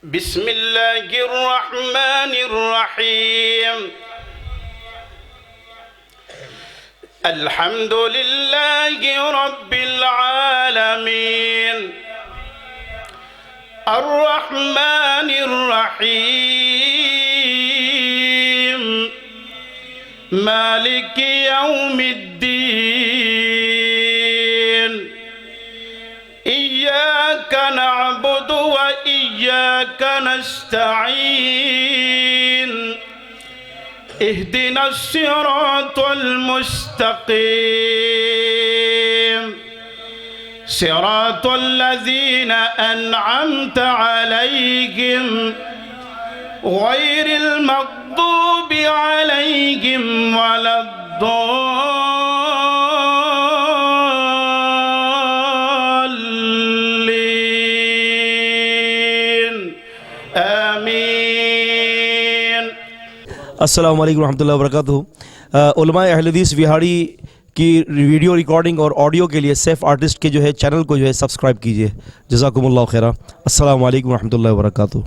بسم الله الرحمن الرحيم. الحمد لله رب العالمين الرحمن الرحيم مالك يوم الدين. إياك نعبد وإياك نستعين. اهدنا الصراط المستقيم صراط الذين أنعمت عليهم غير المغضوب عليهم ولا الضالين آمين. अस्सलाम वालेकुम रहमतुल्लाहि व बरकातुहू। उलमा अहले हदीस विहाड़ी की वीडियो रिकॉर्डिंग और ऑडियो के लिए सैफ आर्टिस्ट के जो है चैनल को जो है सब्सक्राइब कीजिए। जज़ाकुमुल्लाह खैरा। अस्सलाम वालेकुम रहमतुल्लाहि व बरकातुहू।